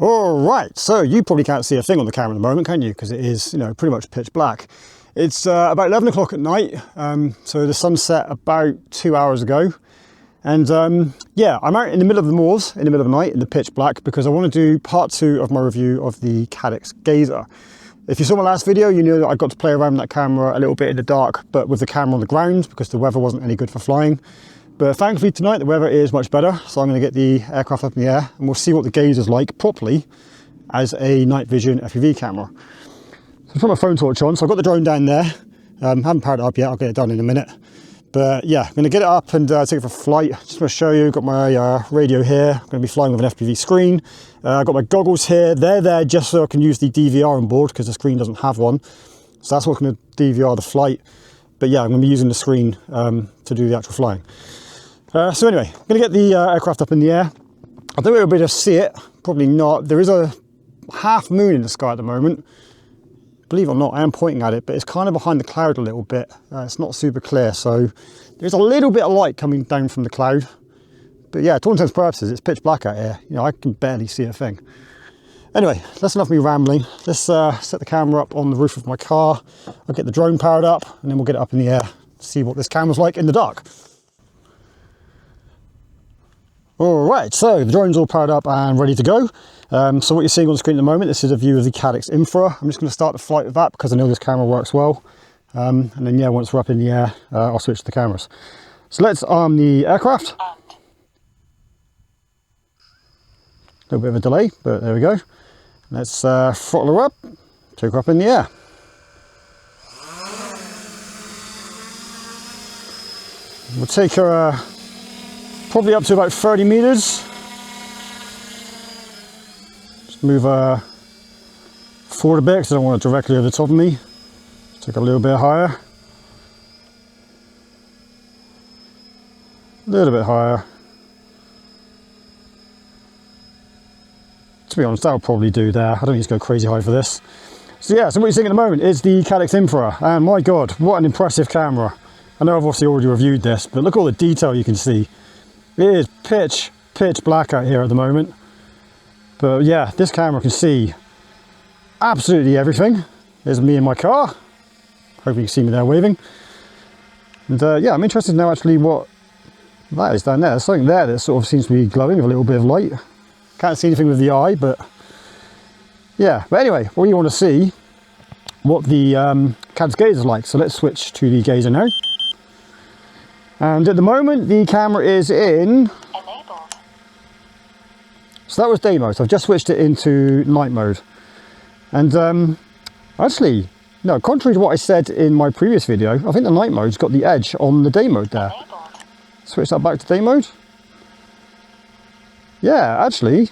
All right, so you probably can't see a thing on the camera at the moment, can you? Because it is, pretty much pitch black. It's about 11 o'clock at night, so the sun set about 2 hours ago. And yeah, I'm out in the middle of the moors, in the middle of the night, in the pitch black, because I want to do part 2 of my review of the Caddx Gazer. If you saw my last video, you know that I got to play around with that camera a little bit in the dark, but with the camera on the ground, because the weather wasn't any good for flying. But thankfully tonight the weather is much better, so I'm going to get the aircraft up in the air and we'll see what the Gazer is like properly as a night vision FPV camera. So I put my phone torch on, so I've got the drone down there. Haven't powered it up yet, I'll get it done in a minute. But yeah, I'm going to get it up and take it for a flight. Just want to show you, got my radio here. I'm going to be flying with an FPV screen. I've got my goggles here. They're there just so I can use the DVR on board because the screen doesn't have one. So that's what's going to DVR the flight. But yeah, I'm going to be using the screen to do the actual flying. So anyway, I'm going to get the aircraft up in the air. I think we'll be able to see it, probably not. There is a half moon in the sky at the moment. Believe it or not, I am pointing at it, but it's kind of behind the cloud a little bit. It's not super clear, so there's a little bit of light coming down from the cloud. But yeah, to all intents and purposes, it's pitch black out here. I can barely see a thing. Anyway, that's enough of me rambling. Let's set the camera up on the roof of my car. I'll get the drone powered up, and then we'll get it up in the air, see what this camera's like in the dark. All right, so the drone's all powered up and ready to go. So what you're seeing on the screen at the moment, this is a view of the Caddx Infra. I'm just going to start the flight with that because I know this camera works well. And then yeah, once we're up in the air, I'll switch to the cameras. So let's arm the aircraft. A little bit of a delay, but there we go. Let's throttle her up, take her up in the air. We'll take her probably up to about 30 meters. Just move her forward a bit because I don't want it directly over the top of me. Take a little bit higher. A little bit higher. To be honest, that'll probably do there. I don't need to go crazy high for this. So yeah, so what you're seeing at the moment is the Caddx Infra, and my God, what an impressive camera. I know I've obviously already reviewed this, but look at all the detail you can see. It is pitch black out here at the moment. But yeah, this camera can see absolutely everything. There's me in my car. Hope you can see me there waving. And yeah, I'm interested to know actually what that is down there. There's something there that sort of seems to be glowing with a little bit of light. Can't see anything with the eye, but yeah. But anyway, what you want to see, what the Caddx Gazer is like. So let's switch to the Gazer now. And at the moment, the camera is in... Enabled. So that was day mode. So I've just switched it into night mode. And actually, no, contrary to what I said in my previous video, I think the night mode's got the edge on the day mode there. Enabled. Switch that back to day mode. Yeah, actually,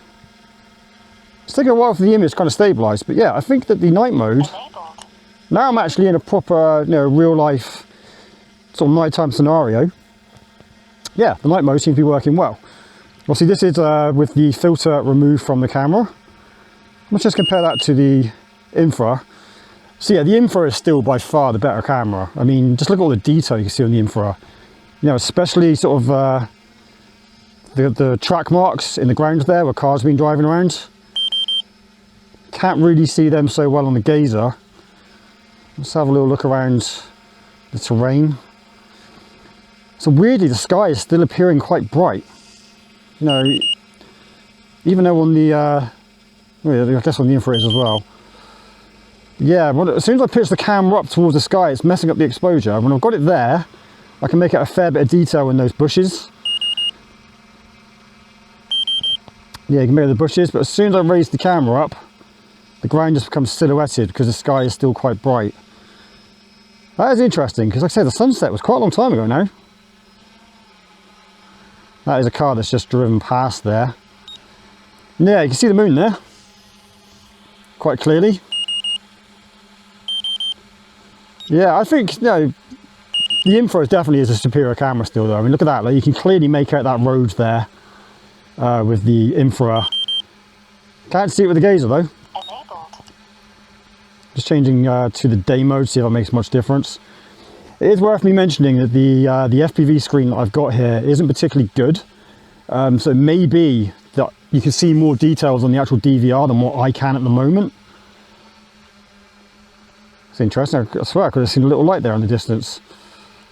it's taking a while for the image to kind of stabilize, but yeah, I think that the night mode, enabled. Now I'm actually in a proper, real life sort of nighttime scenario. Yeah, the night mode seems to be working well. Well, see, this is with the filter removed from the camera. Let's just compare that to the Infra. So yeah, the Infra is still by far the better camera. I mean, just look at all the detail you can see on the Infra. Especially sort of the track marks in the ground there where cars have been driving around. Can't really see them so well on the Gazer. Let's have a little look around the terrain. So weirdly, the sky is still appearing quite bright. Even though on the, I guess on the Infra it is as well. Yeah, as soon as I pitch the camera up towards the sky, it's messing up the exposure. When I've got it there, I can make out a fair bit of detail in those bushes. Yeah, you can make out the bushes, but as soon as I raise the camera up, the ground just becomes silhouetted because the sky is still quite bright. That is interesting, because like I said, the sunset was quite a long time ago now. That is a car that's just driven past there. And yeah, you can see the moon there quite clearly. Yeah, I think, the Infra definitely is a superior camera still though. I mean, look at that, like, you can clearly make out that road there with the Infra. Can't see it with the Gazer though. Enabled. Just changing to the day mode, see if that makes much difference. It is worth me mentioning that the FPV screen that I've got here isn't particularly good. So it may be that you can see more details on the actual DVR than what I can at the moment. It's interesting. I swear I could have seen a little light there in the distance.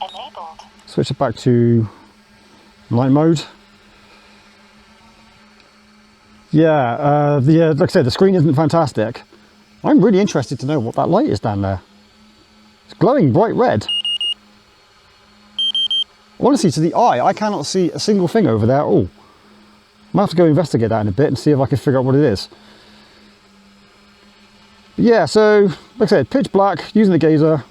Enabled. Switch it back to night mode. Yeah, like I said, the screen isn't fantastic. I'm really interested to know what that light is down there. It's glowing bright red. Honestly, to the eye, I cannot see a single thing over there at all. I might have to go investigate that in a bit and see if I can figure out what it is. But yeah, so like I said, pitch black, using the gazer.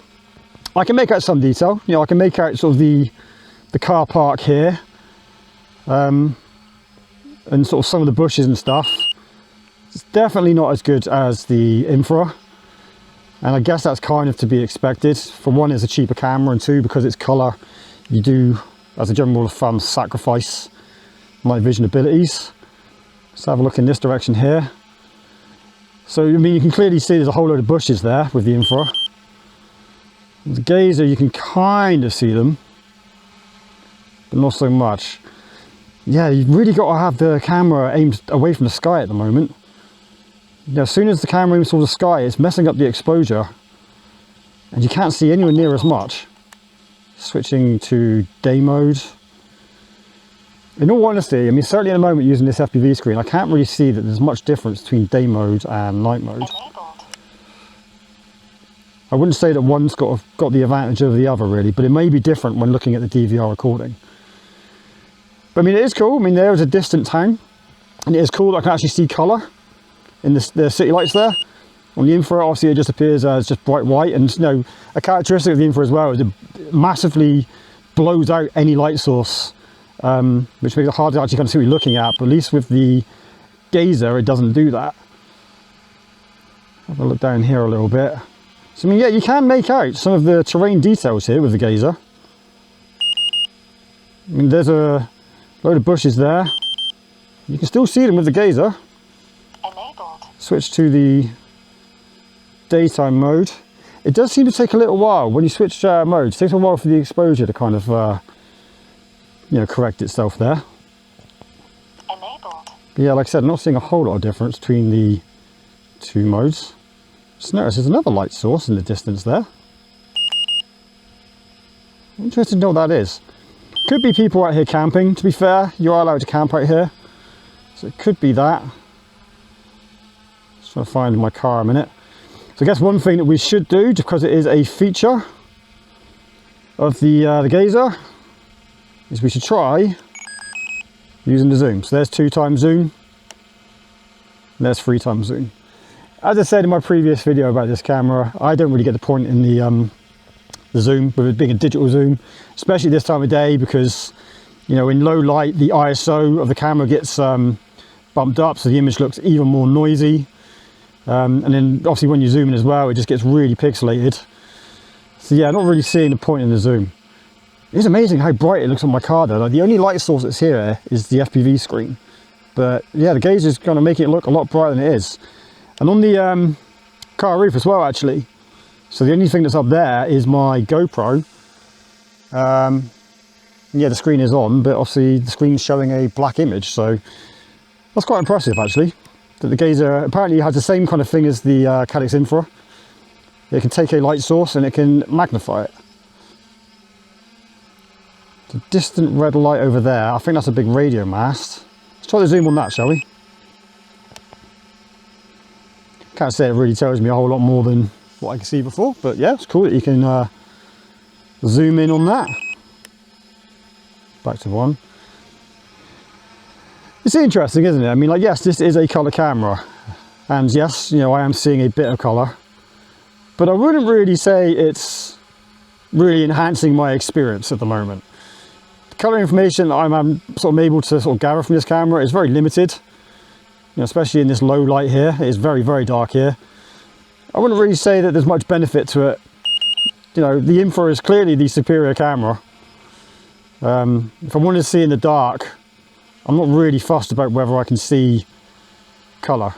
I can make out some detail. You know, I can make out sort of the car park here, and sort of some of the bushes and stuff. It's definitely not as good as the Infra, and I guess that's kind of to be expected. For one, it's a cheaper camera, and two, because it's colour, you do, as a general rule of thumb, sacrifice night vision abilities. Let's have a look in this direction here. So, I mean, you can clearly see there's a whole load of bushes there with the Infra. With the gazer, you can kind of see them, but not so much. Yeah, you've really got to have the camera aimed away from the sky at the moment. You know, as soon as the camera aims towards the sky, it's messing up the exposure, and you can't see anywhere near as much. Switching to day mode. In all honesty, I mean, certainly at the moment using this FPV screen, I can't really see that there's much difference between day mode and night mode. I wouldn't say that one's got the advantage of the other really, but it may be different when looking at the DVR recording. But I mean, it is cool. I mean, there is a distant town, and it is cool that I can actually see colour in the city lights there. On the Infra, obviously, it just appears as just bright white, and you know, a characteristic of the Infra as well is it massively blows out any light source, which makes it hard to actually kind of see what you're looking at. But at least with the gazer, it doesn't do that. Have a look down here a little bit. So I mean, yeah, you can make out some of the terrain details here with the gazer. I mean, there's a load of bushes there. You can still see them with the gazer. Enabled. Switch to the daytime mode. It does seem to take a little while when you switch modes. It takes a while for the exposure to kind of you know, correct itself there. Enabled. But yeah, like I said, I'm not seeing a whole lot of difference between the two modes. Just notice there's another light source in the distance there. Interested to know what that is. Could be people out here camping. To be fair, you are allowed to camp out here, so it could be that. Just trying to find my car a minute. So I guess one thing that we should do, just because it is a feature of the gazer, is we should try using the zoom. So there's 2x zoom, and there's 3x zoom. As I said in my previous video about this camera, I don't really get the point in the zoom, with it being a digital zoom, especially this time of day, because you know, in low light the ISO of the camera gets bumped up, so the image looks even more noisy, and then obviously when you zoom in as well, it just gets really pixelated. So yeah, I'm not really seeing the point in the zoom. It's amazing how bright it looks on my car though. Like, the only light source that's here is the FPV screen, but yeah, the gazer is going to make it look a lot brighter than it is. And on the car roof as well, actually. So the only thing that's up there is my GoPro. Yeah, the screen is on, but obviously the screen's showing a black image, so that's quite impressive actually. That the gazer apparently has the same kind of thing as the Caddx Infra. It can take a light source and it can magnify it. The distant red light over there, I think that's a big radio mast. Let's try the zoom on that, shall we? Can't say it really tells me a whole lot more than what I can see before, but yeah, it's cool that you can zoom in on that. Back to one. It's interesting, isn't it? I mean, like, yes, this is a colour camera, and yes, you know, I am seeing a bit of colour, but I wouldn't really say it's really enhancing my experience at the moment. The colour information that I'm sort of able to sort of gather from this camera is very limited. You know, especially in this low light here, it is very, very dark here. I wouldn't really say that there's much benefit to it. You know, the Infra is clearly the superior camera. If I wanted to see in the dark, I'm not really fussed about whether I can see colour.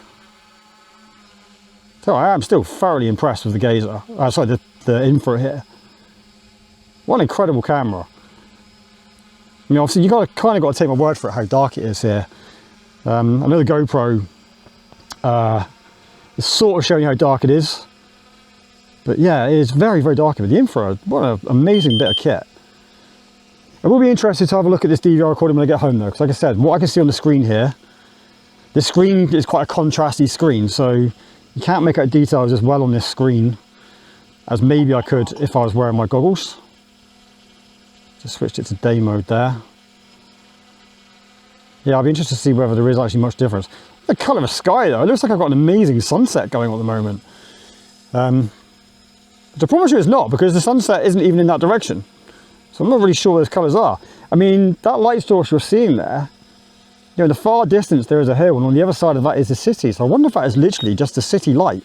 So I am still thoroughly impressed with the gazer. Sorry, the Infra here. What an incredible camera. I mean, obviously you kind of got to take my word for it how dark it is here. I know the GoPro is sort of showing how dark it is, but yeah, it is very, very dark. But the Infra, what an amazing bit of kit. I will be interested to have a look at this DVR recording when I get home though, because like I said, what I can see on the screen here, this screen is quite a contrasty screen, so you can't make out details as well on this screen as maybe I could if I was wearing my goggles. Just switched it to day mode there. Yeah, I'll be interested to see whether there is actually much difference. The colour of the sky though, it looks like I've got an amazing sunset going on at the moment. Which I promise you it's not, because the sunset isn't even in that direction. So I'm not really sure what those colours are. I mean, that light source you're seeing there, you know, in the far distance there is a hill, and on the other side of that is the city. So I wonder if that is literally just a city light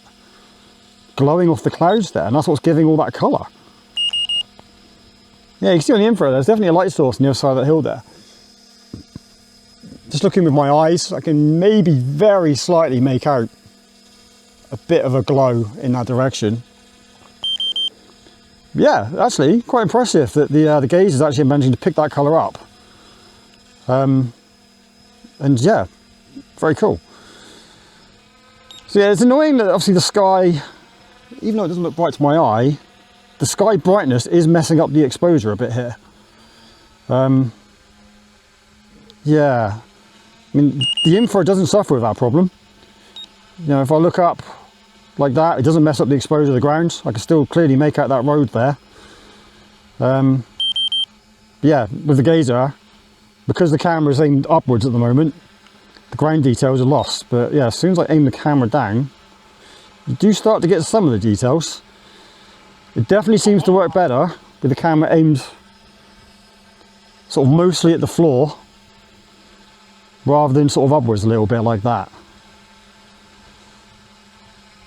glowing off the clouds there, and that's what's giving all that colour. Yeah, you can see on the Infra there's definitely a light source on the other side of that hill there. Just looking with my eyes, I can maybe very slightly make out a bit of a glow in that direction. Yeah, actually quite impressive that the gaze is actually managing to pick that colour up. And yeah, very cool. So yeah, it's annoying that obviously the sky, even though it doesn't look bright to my eye, the sky brightness is messing up the exposure a bit here. Yeah, I mean, the Infra doesn't suffer with that problem. You know, if I look up like that, it doesn't mess up the exposure of the ground. I can still clearly make out that road there. Yeah, with the gazer, because the camera is aimed upwards at the moment, the ground details are lost. But yeah, as soon as I aim the camera down, you do start to get some of the details. It definitely seems to work better with the camera aimed sort of mostly at the floor, rather than sort of upwards a little bit like that.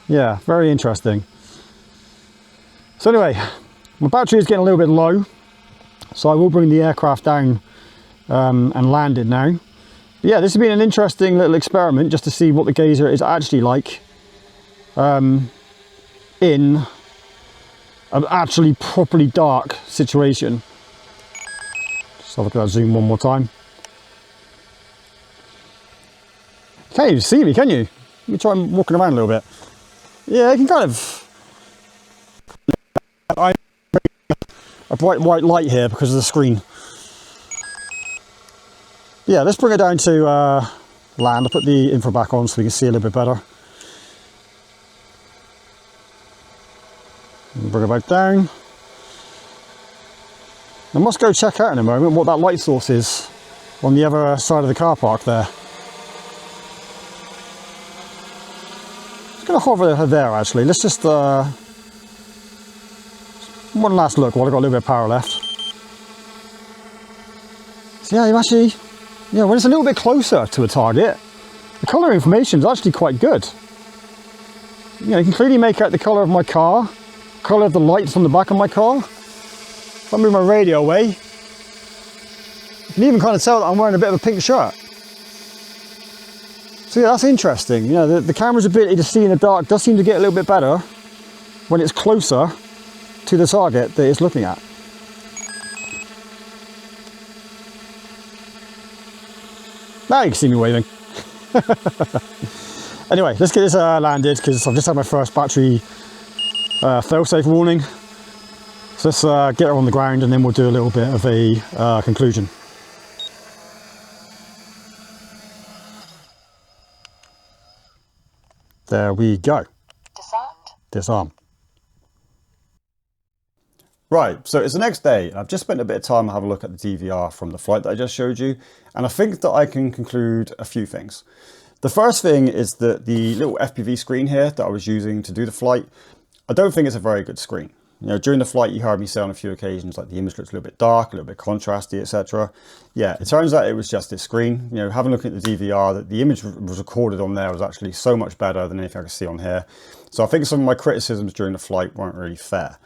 Yeah, very interesting. So anyway, my battery is getting a little bit low, so I will bring the aircraft down and land it now. But yeah, this has been an interesting little experiment just to see what the gazer is actually like in an actually properly dark situation. Just have a look at that zoom one more time. Can't even see me, can you? Let me try walking around a little bit. Yeah, you can kind of... a bright white light here because of the screen. Yeah, let's bring it down to land. I'll put the Infra back on so we can see a little bit better. Bring it back down. I must go check out in a moment what that light source is on the other side of the car park there. Going to hover there actually. Let's just one last look while I've got a little bit of power left. So yeah, you actually, yeah, when it's a little bit closer to a target, the colour information is actually quite good. You know, you can clearly make out the colour of my car, colour of the lights on the back of my car. If I move my radio away, you can even kind of tell that I'm wearing a bit of a pink shirt. So yeah, that's interesting. You know, the camera's ability to see in the dark does seem to get a little bit better when it's closer to the target that it's looking at. Now you can see me waving. Anyway, let's get this landed because I've just had my first battery fail-safe warning. So let's get her on the ground and then we'll do a little bit of a conclusion. There we go. Disarmed. Disarm. Right, so it's the next day. I've just spent a bit of time having a look at the DVR from the flight that I just showed you, and I think that I can conclude a few things. The first thing is that the little FPV screen here that I was using to do the flight, I don't think it's a very good screen. You know, during the flight you heard me say on a few occasions like the image looks a little bit dark, a little bit contrasty, etc. Yeah, it turns out it was just this screen. You know, having a look at the DVR, that the image was recorded on there was actually so much better than anything I could see on here. So I think some of my criticisms during the flight weren't really fair.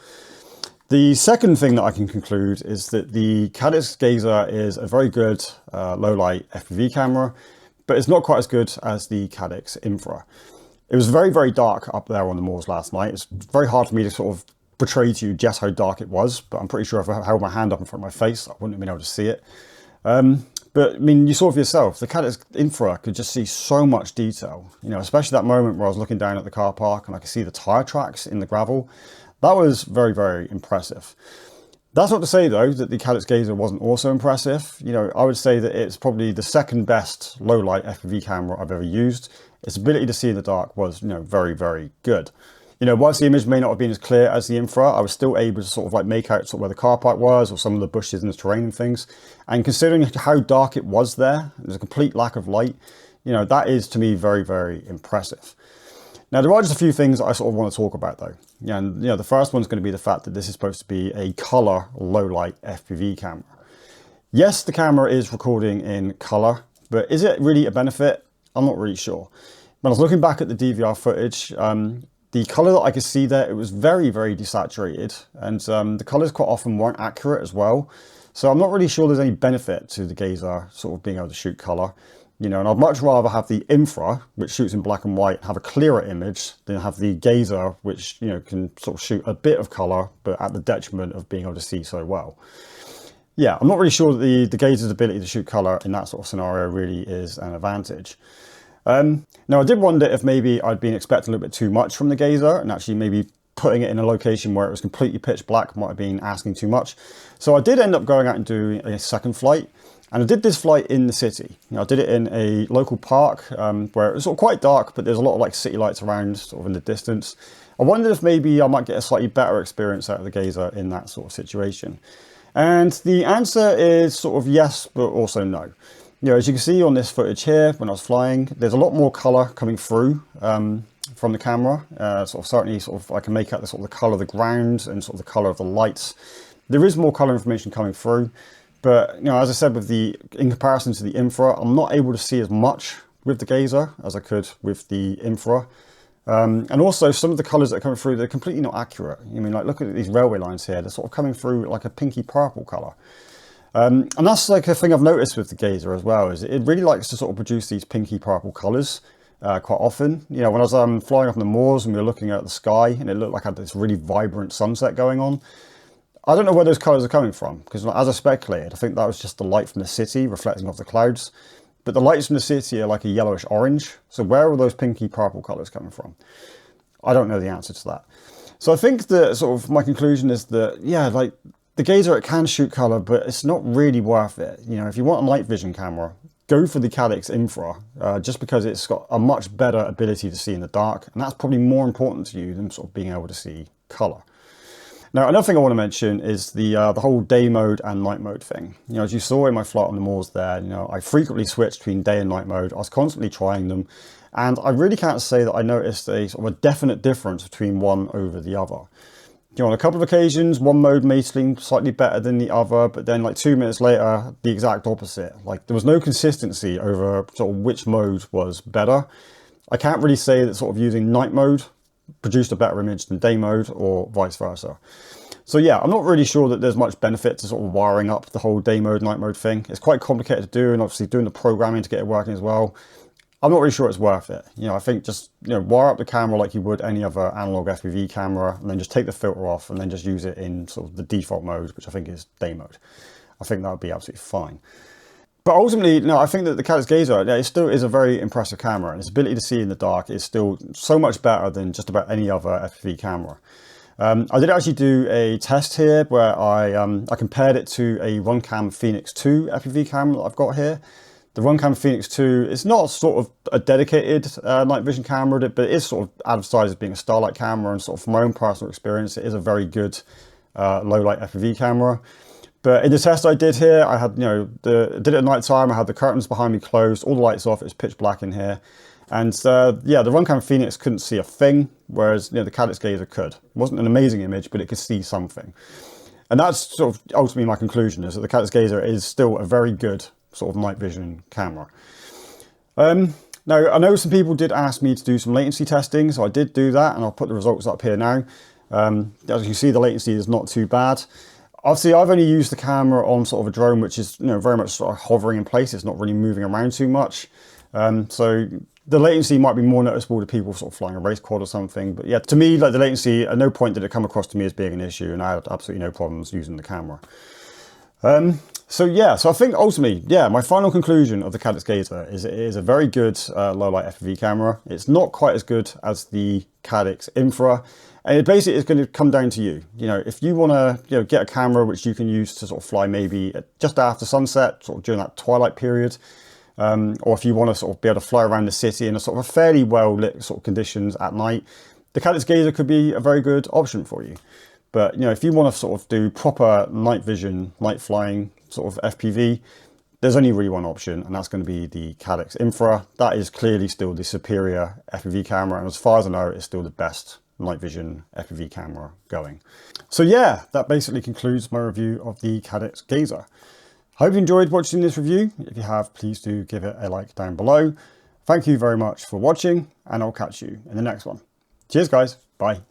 The second thing that I can conclude is that the Caddx Gazer is a very good low light FPV camera, but it's not quite as good as the Caddx Infra. It was very, very dark up there on the moors last night. It's very hard for me to sort of portray to you just how dark it was, but I'm pretty sure if I held my hand up in front of my face, I wouldn't have been able to see it. But I mean, you saw for yourself, the Caddx Infra could just see so much detail, you know, especially that moment where I was looking down at the car park and I could see the tire tracks in the gravel. That was very, very impressive. That's not to say though that the Caddx Gazer wasn't also impressive. You know, I would say that it's probably the second best low light FPV camera I've ever used. Its ability to see in the dark was, you know, very, very good. You know, whilst the image may not have been as clear as the Infra, I was still able to sort of like make out sort of where the car park was or some of the bushes and the terrain and things. And considering how dark it was there a complete lack of light, you know, that is to me very, very impressive. Now, there are just a few things that I sort of want to talk about though. Yeah, and you know, the first one's going to be the fact that this is supposed to be a color low light FPV camera. Yes, the camera is recording in color, but is it really a benefit? I'm not really sure. When I was looking back at the DVR footage, the color that I could see there, it was very, very desaturated, and the colors quite often weren't accurate as well. So I'm not really sure there's any benefit to the Gazer sort of being able to shoot color. You know, and I'd much rather have the Infra, which shoots in black and white, have a clearer image than have the Gazer, which, you know, can sort of shoot a bit of color, but at the detriment of being able to see so well. Yeah, I'm not really sure that the Gazer's ability to shoot color in that sort of scenario really is an advantage. Now, I did wonder if maybe I'd been expecting a little bit too much from the Gazer, and actually maybe putting it in a location where it was completely pitch black might have been asking too much. So I did end up going out and doing a second flight. And I did this flight in the city. You know, I did it in a local park where it was sort of quite dark, but there's a lot of like city lights around sort of in the distance. I wondered if maybe I might get a slightly better experience out of the Gazer in that sort of situation. And the answer is sort of yes, but also no. You know, as you can see on this footage here, when I was flying, there's a lot more color coming through from the camera. Certainly I can make out the sort of the color of the ground and sort of the color of the lights. There is more color information coming through. But, you know, as I said, in comparison to the Infra, I'm not able to see as much with the Gazer as I could with the Infra. And also some of the colors that are coming through, they're completely not accurate. I mean, like, look at these railway lines here. They're sort of coming through like a pinky purple color. And that's like a thing I've noticed with the Gazer as well, is it really likes to sort of produce these pinky purple colors quite often. You know, when I was flying up in the moors and we were looking at the sky and it looked like I had this really vibrant sunset going on, I don't know where those colours are coming from, because as I speculated, I think that was just the light from the city reflecting off the clouds. But the lights from the city are like a yellowish orange. So where are those pinky purple colours coming from? I don't know the answer to that. So I think that sort of my conclusion is that, yeah, like the Gazer, it can shoot colour, but it's not really worth it. You know, if you want a night vision camera, go for the Caddx Infra, just because it's got a much better ability to see in the dark. And that's probably more important to you than sort of being able to see colour. Now, another thing I want to mention is the whole day mode and night mode thing. You know, as you saw in my flight on the moors there, you know, I frequently switched between day and night mode. I was constantly trying them, and I really can't say that I noticed a sort of a definite difference between one over the other. You know, on a couple of occasions, one mode may seem slightly better than the other, but then like 2 minutes later, the exact opposite. Like there was no consistency over sort of which mode was better. I can't really say that sort of using night mode produced a better image than day mode or vice versa. So yeah, I'm not really sure that there's much benefit to sort of wiring up the whole day mode, night mode thing. It's quite complicated to do, and obviously doing the programming to get it working as well. I'm not really sure it's worth it. You know, I think just, you know, wire up the camera like you would any other analog FPV camera, and then just take the filter off and then just use it in sort of the default mode, which I think is day mode. I think that would be absolutely fine. But ultimately, no, I think that the Caddx Gazer, it still is a very impressive camera, and its ability to see in the dark is still so much better than just about any other FPV camera. I did actually do a test here where I compared it to a Runcam Phoenix 2 FPV camera that I've got here. The Runcam Phoenix 2 is not sort of a dedicated night vision camera, but it is sort of advertised as being a starlight camera, and sort of from my own personal experience, it is a very good low light FPV camera. But in the test I did here, I had, you know, did it at night time. I had the curtains behind me closed, all the lights off. It was pitch black in here, and yeah, the Runcam Phoenix couldn't see a thing, whereas, you know, the Caddx Gazer could. It wasn't an amazing image, but it could see something, and that's sort of ultimately my conclusion, is that the Caddx Gazer is still a very good sort of night vision camera. Now, I know some people did ask me to do some latency testing, so I did do that, and I'll put the results up here now. As you can see, the latency is not too bad. Obviously, I've only used the camera on sort of a drone which is, you know, very much sort of hovering in place. It's not really moving around too much. So the latency might be more noticeable to people sort of flying a race quad or something. But yeah, to me, like the latency, at no point did it come across to me as being an issue, and I had absolutely no problems using the camera. So yeah, so I think ultimately, yeah, my final conclusion of the Caddx Gazer is it is a very good low light FPV camera. It's not quite as good as the Caddx Infra, and it basically is going to come down to you. You know, if you want to get a camera which you can use to sort of fly maybe just after sunset, sort of during that twilight period, or if you want to sort of be able to fly around the city in a sort of a fairly well lit sort of conditions at night, the Caddx Gazer could be a very good option for you. But you know, if you want to sort of do proper night vision, night flying sort of FPV, there's only really one option, and that's going to be the Caddx Infra. That is clearly still the superior FPV camera, and as far as I know, it's still the best night vision FPV camera going. So yeah, that basically concludes my review of the Caddx Gazer. Hope you enjoyed watching this review. If you have, please do give it a like down below. Thank you very much for watching, and I'll catch you in the next one. Cheers guys, bye.